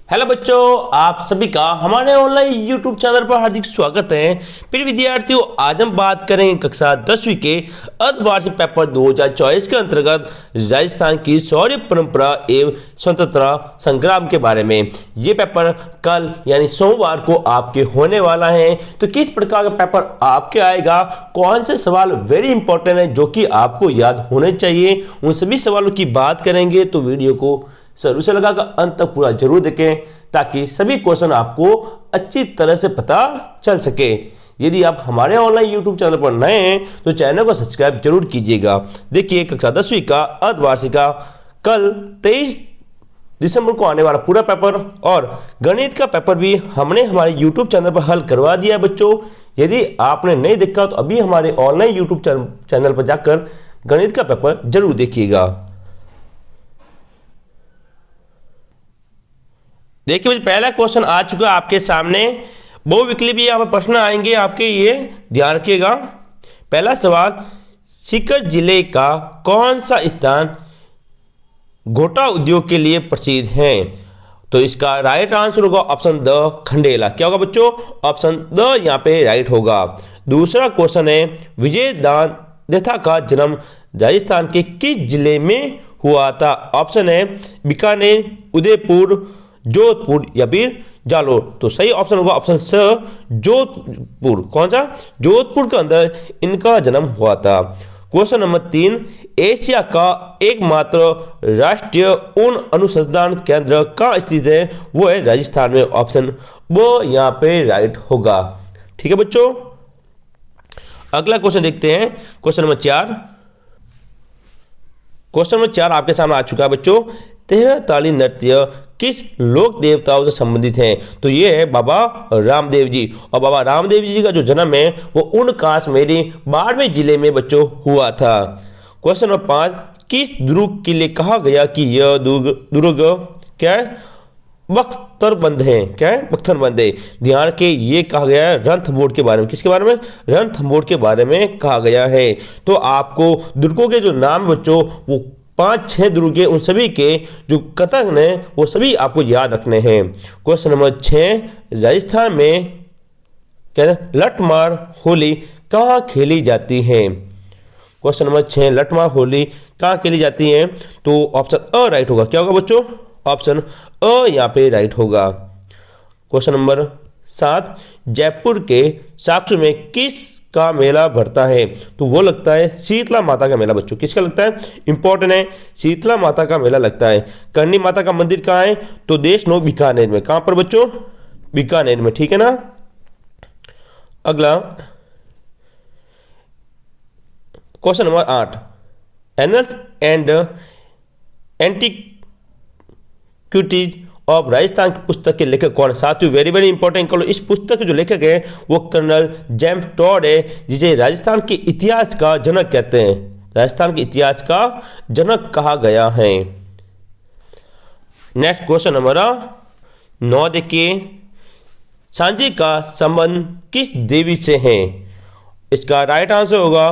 Hello बच्चों, आप सभी का हमारे ऑनलाइन यूट्यूब चैनल पर हार्दिक स्वागत है। प्रिय विद्यार्थियों, आज हम बात करेंगे कक्षा 10वीं के अर्धवार्षिक पेपर 2024 के अंतर्गत राजस्थान की शौर्य परंपरा एवं स्वतंत्रता संग्राम के बारे में। ये पेपर कल यानी सोमवार को आपके होने वाला है। तो किस प्रकार का पेपर आपके आएगा, कौन से सवाल वेरी इंपॉर्टेंट है जो कि आपको याद होने चाहिए, उन सभी सवालों की बात करेंगे। तो वीडियो को शुरू से लगाकर अंत तक पूरा जरूर देखें ताकि सभी क्वेश्चन आपको अच्छी तरह से पता चल सके। यदि आप हमारे ऑनलाइन यूट्यूब चैनल पर नए हैं तो चैनल को सब्सक्राइब जरूर कीजिएगा। देखिए, कक्षा 10वीं का अर्धवार्षिक का कल 23 दिसंबर को आने वाला पूरा पेपर और गणित का पेपर भी हमने हमारे यूट्यूब चैनल पर हल करवा दिया है। बच्चों, यदि आपने नहीं देखा तो अभी हमारे ऑनलाइन यूट्यूब चैनल पर जाकर गणित का पेपर जरूर देखिएगा। देखिए बच्चों, पहला क्वेश्चन आ चुका है आपके सामने। बहुविकल्पीय यहाँ पर प्रश्न आएंगे आपके, ये ध्यान रखिएगा। पहला सवाल, सीकर जिले का कौन सा स्थान घोटा उद्योग के लिए प्रसिद्ध है? तो इसका राइट आंसर होगा ऑप्शन द, खंडेला। क्या होगा बच्चों? ऑप्शन द यहाँ पे राइट होगा। दूसरा क्वेश्चन है, विजय दांता का जन्म राजस्थान के किस जिले में हुआ था? ऑप्शन है बीकानेर, उदयपुर, जोधपुर या फिर जालोर। तो सही ऑप्शन होगा ऑप्शन स, जोधपुर। कौन सा? जोधपुर के अंदर इनका जन्म हुआ था। क्वेश्चन नंबर 3, एशिया का एकमात्र राष्ट्रीय ऊन अनुसंधान केंद्र कहाँ स्थित है? वो है राजस्थान में। ऑप्शन वो यहाँ पे राइट होगा। ठीक है बच्चों, अगला क्वेश्चन देखते हैं। क्वेश्चन नंबर 4 आपके सामने आ चुका है बच्चों। 13 ताली नृत्य किस लोक देवताओं से संबंधित है? तो ये है बाबा रामदेव जी। और बाबा रामदेव जी का जो जन्म है वो उनकास मेरी बाड़मेर जिले में बच्चों हुआ था। क्वेश्चन नंबर 5, किस दुर्ग के लिए कहा गया कि यह दुर्ग क्या है? बख्तरबंद है। क्या है? बख्तरबंद है। ध्यान के ये कहा गया है रणथंभौर के बारे में। किसके बारे में? रणथंभौर के बारे में कहा गया है। तो आपको दुर्गों के जो नाम बच्चों वो 5-6 दुर्ग उन सभी के जो कथन है वो सभी आपको याद रखने हैं। क्वेश्चन नंबर 6, राजस्थान में क्या है? लठमार होली कहाँ खेली जाती है? क्वेश्चन नंबर 6, लठमार होली कहाँ खेली जाती है? तो ऑप्शन अ राइट होगा। क्या होगा बच्चों? ऑप्शन अ यहाँ पे राइट होगा। क्वेश्चन नंबर 7, जयपुर के साक्षी में किस का मेला भरता है? तो वो लगता है शीतला माता का मेला बच्चों। किसका लगता है? इंपॉर्टेंट है, शीतला माता का मेला लगता है। करणी माता का मंदिर कहाँ है? तो देशनोक बीकानेर में। कहाँ पर बच्चों? बीकानेर में। ठीक है ना। अगला question number 8, annuls and antiquities of Rajasthan की पुस्तक के लेखक कौन है? साथियों वेरी वेरी इंपॉर्टेंट। इस पुस्तक के जो लेखक हैं वो कर्नल जेम्स टॉड है, जिसे राजस्थान के इतिहास का जनक कहते हैं। राजस्थान के इतिहास का जनक कहा गया है। नेक्स्ट क्वेश्चन नंबर 9 देखिए, सांची का संबंध किस देवी से है? इसका राइट आंसर होगा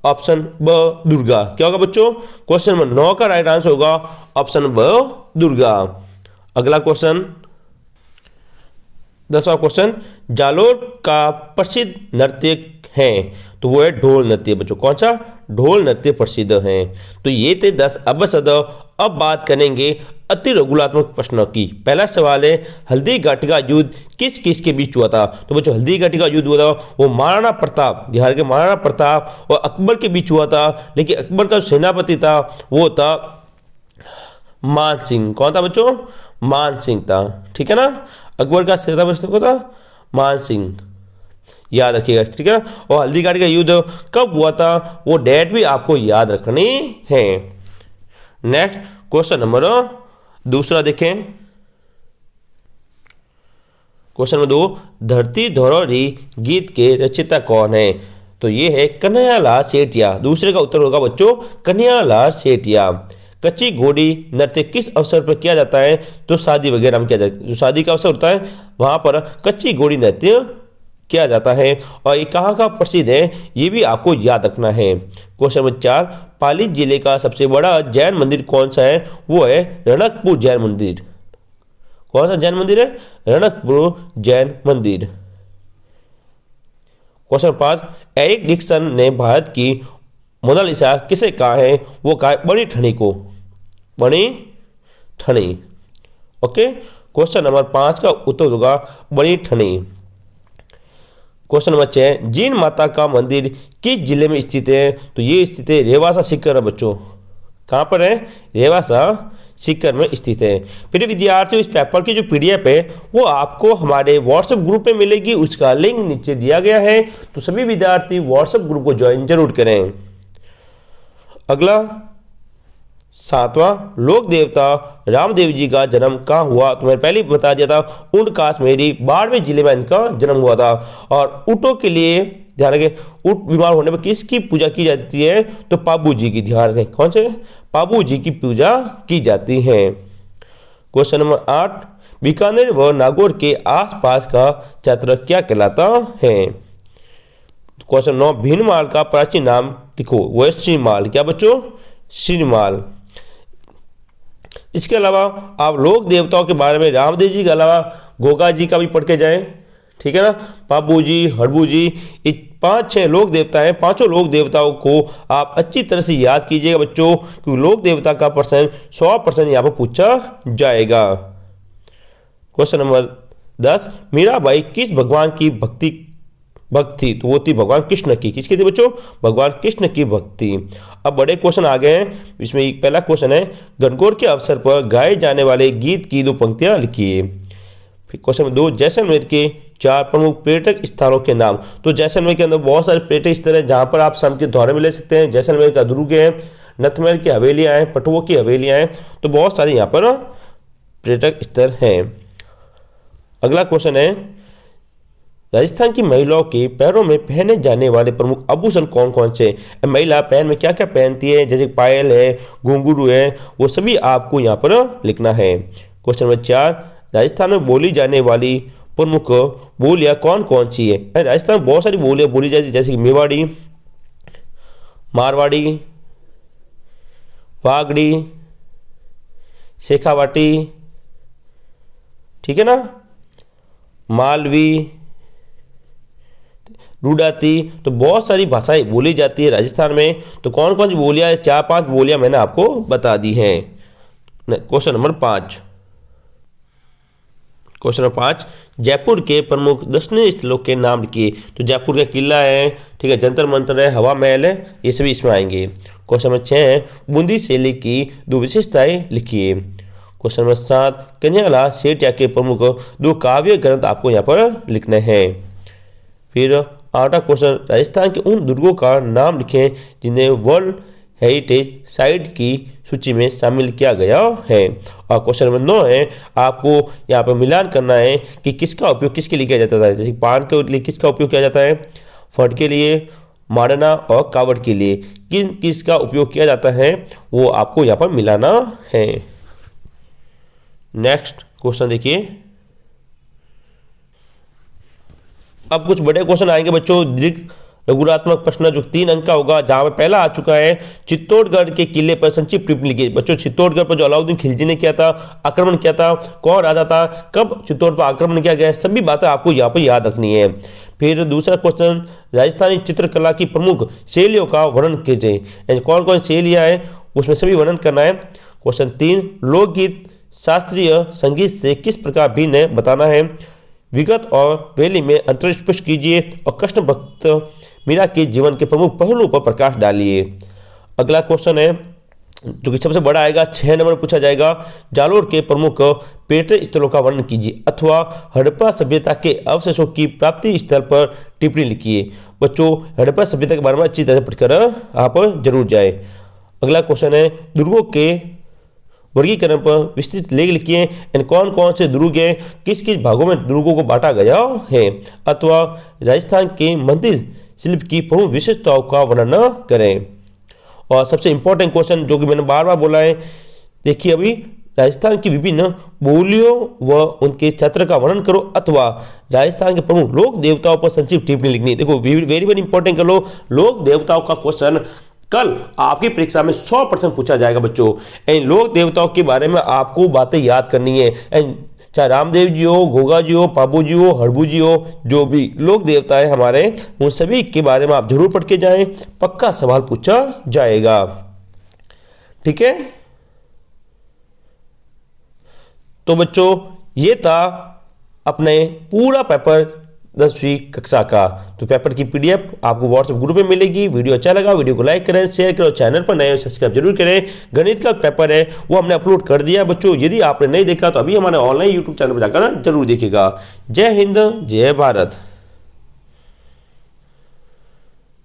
ऑप्शन ब, दुर्गा। क्या होगा बच्चों? क्वेश्चन नंबर 9 का राइट आंसर होगा ऑप्शन ब, दुर्गा। अगला क्वेश्चन 10वां क्वेश्चन, जालोर का प्रसिद्ध नृत्य है? तो वो है ढोल नृत्य बच्चों। कौन सा? ढोल नृत्य प्रसिद्ध है। तो ये थे 10 अवसद। अब बात करेंगे अति लघुलात्मक प्रश्नों की। पहला सवाल है, हल्दी घाटी का युद्ध किस किस के बीच हुआ था? तो बच्चों हल्दी घाटी का युद्ध हुआ था वो महाराणा प्रताप, ध्यान के महाराणा प्रताप और अकबर के बीच हुआ था। लेकिन अकबर का सेनापति था वो था मान सिंह। कौन था बच्चों? मान सिंह था। ठीक है ना। अकबर का सेनापति कौन था? मान सिंह, याद रखिएगा। ठीक है ना। और हल्दी घाटी का युद्ध कब हुआ था वो डेट भी आपको याद रखनी है। नेक्स्ट क्वेश्चन नंबर 2 देखें। क्वेश्चन नंबर 2, धरती धरोहरी गीत के रचयिता कौन है? तो ये है कन्हैयालाल सेठिया। दूसरे का उत्तर होगा बच्चों कन्हैयालाल सेठिया। कच्ची घोड़ी नृत्य किस अवसर पर किया जाता है? तो शादी वगैरह में किया जाता है। जो शादी का अवसर होता है वहां पर कच्ची घोड़ी नृत्य किया जाता है। और ये कहाँ का प्रसिद्ध है ये भी आपको याद रखना है। क्वेश्चन नंबर 4, पाली जिले का सबसे बड़ा जैन मंदिर कौन सा है? वो है रणकपुर जैन मंदिर। कौन सा जैन मंदिर है? रणकपुर जैन मंदिर। क्वेश्चन 5, एरिक डिक्सन ने भारत की मोनालिसा किसे कहा है? वो कहा है बनी ठनी को, बनी ठनी। ओके, क्वेश्चन नंबर 5 का उत्तर होगा बनी ठनी। क्वेश्चन नंबर 6, जीन माता का मंदिर किस जिले में स्थित है? तो ये स्थित है रेवासा सीकर है बच्चों। कहाँ पर है? रेवासा सीकर में स्थित है। फिर विद्यार्थियों, इस पेपर की जो पीडीएफ है वो आपको हमारे व्हाट्सएप ग्रुप में मिलेगी, उसका लिंक नीचे दिया गया है, तो सभी विद्यार्थी व्हाट्सएप ग्रुप को ज्वाइन जरूर करें। अगला 7वां, लोक देवता रामदेव जी का जन्म कहाँ हुआ? तो मैंने पहले ही बता दिया था, ऊंट काश्मीरी बाड़मेर जिले में इनका जन्म हुआ था। और ऊँटों के लिए ध्यान रखें, ऊँट बीमार होने पर किसकी पूजा की जाती है? तो पाबू जी की। ध्यान रखें, कौन से? पाबू जी की पूजा की जाती है। क्वेश्चन नंबर 8, बीकानेर व नागौर के आसपास का क्षेत्र क्या कहलाता है? क्वेश्चन 9, भीनमाल का प्राचीन नाम लिखो। वो है श्रीमाल। क्या बच्चों? श्रीमाल। इसके अलावा आप लोक देवताओं के बारे में रामदेव जी के अलावा गोगा जी का भी पढ़ के जाएं, ठीक है ना। बाबू जी, हड़बू जी, ये 5-6 लोक देवता हैं। पांचों लोक देवताओं को आप अच्छी तरह से याद कीजिएगा बच्चों, क्योंकि लोक देवता का परसेंट 100% यहाँ पर पूछा जाएगा। क्वेश्चन नंबर 10, मीराबाई किस भगवान की भक्त थी? तो वो थी भगवान कृष्ण की। किसकी थी बच्चों? भगवान कृष्ण की भक्त थी। अब बड़े क्वेश्चन आ गए हैं। इसमें एक पहला क्वेश्चन है, गणगौर के अवसर पर गाए जाने वाले गीत की 2 पंक्तियां लिखिए। फिर क्वेश्चन नंबर 2, जैसलमेर के 4 प्रमुख पर्यटक स्थलों के नाम। तो जैसलमेर के अंदर बहुत सारे पर्यटक स्थल हैं जहाँ पर आप शाम के दौरे में ले सकते हैं। जैसलमेर का दुर्ग है, नथमहल की हवेलियाँ हैं, पटुआ की हवेलियाँ हैं, तो बहुत सारे यहाँ पर पर्यटक स्थल हैं। अगला क्वेश्चन है, राजस्थान की महिलाओं के पैरों में पहने जाने वाले प्रमुख आभूषण कौन कौन से? महिला पैर में क्या क्या पहनती है? जैसे पायल है, घुंघरू है, वो सभी आपको यहाँ पर लिखना है। क्वेश्चन नंबर 4, राजस्थान में बोली जाने वाली प्रमुख बोलियाँ कौन कौन सी है? राजस्थान में बहुत सारी बोलियाँ बोली जाती है, जैसे कि मेवाड़ी, मारवाड़ी, वागड़ी, शेखावाटी, ठीक है ना, मालवी, रूडाती। तो बहुत सारी भाषाएं बोली जाती है राजस्थान में। तो कौन कौन सी बोलियां? 4-5 बोलियां मैंने आपको बता दी हैं। Question number 5, question number 5, Jaipur के प्रमुख दर्शनीय स्थलों के नाम लिखिए। तो जयपुर का किला है, ठीक है, जंतर मंतर है, हवा महल है, ये सभी इसमें आएंगे। क्वेश्चन नंबर 6, बूंदी शैली की 2 विशेषताएं लिखिए। क्वेश्चन नंबर 7, कन्हैयालाल सेठिया के प्रमुख 2 काव्य ग्रंथ आपको यहाँ पर लिखने हैं। फिर 8वां क्वेश्चन, राजस्थान के उन दुर्गों का नाम लिखें जिन्हें वर्ल्ड हेरिटेज साइट की सूची में शामिल किया गया है। और क्वेश्चन नंबर 9 है, आपको यहाँ पर मिलान करना है कि किसका उपयोग किसके लिए किया जाता है। जैसे पान के लिए किसका उपयोग किया जाता है? फट के लिए, मारना और कावड़ के लिए किसका उपयोग किया जाता है, वो आपको यहाँ पर मिलाना है। नेक्स्ट क्वेश्चन देखिए। अब कुछ बड़े क्वेश्चन आएंगे बच्चों, दीर्घ लघुरात्मक प्रश्न जो 3 अंक का होगा, जहां पे पहला आ चुका है, चित्तौड़गढ़ के किले पर संक्षिप्त टिप्पणी लिखिए। बच्चों, चित्तौड़गढ़ पर जो अलाउद्दीन खिलजी ने किया था, आक्रमण किया था, कौन राजा था, कब चित्तौड़ पर आक्रमण किया गया, सभी बातें आपको यहाँ पर याद रखनी है। फिर दूसरा क्वेश्चन, राजस्थानी चित्रकला की प्रमुख शैलियों का वर्णन कीजिए। कौन कौन शैलियाँ हैं उसमें सभी वर्णन करना है। क्वेश्चन 3, लोकगीत शास्त्रीय संगीत से किस प्रकार भिन्न है बताना है। विगत और वैली में अंतर स्पष्ट कीजिए और कृष्ण भक्त मीरा के जीवन के प्रमुख पहलुओं पर प्रकाश डालिए। अगला क्वेश्चन है जो कि सबसे बड़ा आएगा, 6 नंबर पूछा जाएगा, जालोर के प्रमुख पर्यटन स्थलों का वर्णन कीजिए अथवा हड़प्पा सभ्यता के अवशेषों की प्राप्ति स्थल पर टिप्पणी लिखिए। बच्चों, हड़प्पा सभ्यता के बारे में अच्छी तरह से पढ़कर आप जरूर जाए। अगला क्वेश्चन है, दुर्गों के वर्गीकरण पर विस्तृत लेख लिखिए। इन कौन कौन से दुर्ग हैं, किस किस भागों में दुर्गों को बांटा गया है, अथवा राजस्थान के मंदिर शिल्प की प्रमुख विशेषताओं का वर्णन करें। और सबसे इंपॉर्टेंट क्वेश्चन जो कि मैंने बार बार बोला है, देखिए अभी राजस्थान की विभिन्न बोलियों व उनके क्षेत्र का वर्णन करो अथवा राजस्थान के प्रमुख लोक देवताओं पर संक्षिप्त टिप्पणी लिखनी। देखो वेरी वेरी इंपॉर्टेंट कर लो, लोक देवताओं का क्वेश्चन कल आपकी परीक्षा में 100% पूछा जाएगा बच्चों। एंड लोक देवताओं के बारे में आपको बातें याद करनी है। एंड चाहे रामदेव जी हो, गोगा जी हो, पाबू जी हो, हड़बू जी हो, जो भी लोक देवता है हमारे, उन सभी के बारे में आप जरूर पढ़ के जाएं, पक्का सवाल पूछा जाएगा। ठीक है, तो बच्चों ये था अपने पूरा पेपर 10वीं कक्षा का। तो पेपर की पीडीएफ आपको व्हाट्सएप ग्रुप में मिलेगी। वीडियो अच्छा लगा वीडियो को लाइक करें, शेयर करें, चैनल पर नए हो सब्सक्राइब जरूर करें। गणित का पेपर है वो हमने अपलोड कर दिया बच्चों, यदि आपने नहीं देखा तो अभी हमारे ऑनलाइन यूट्यूब चैनल पर जाकर जरूर देखिएगा। जय हिंद, जय भारत।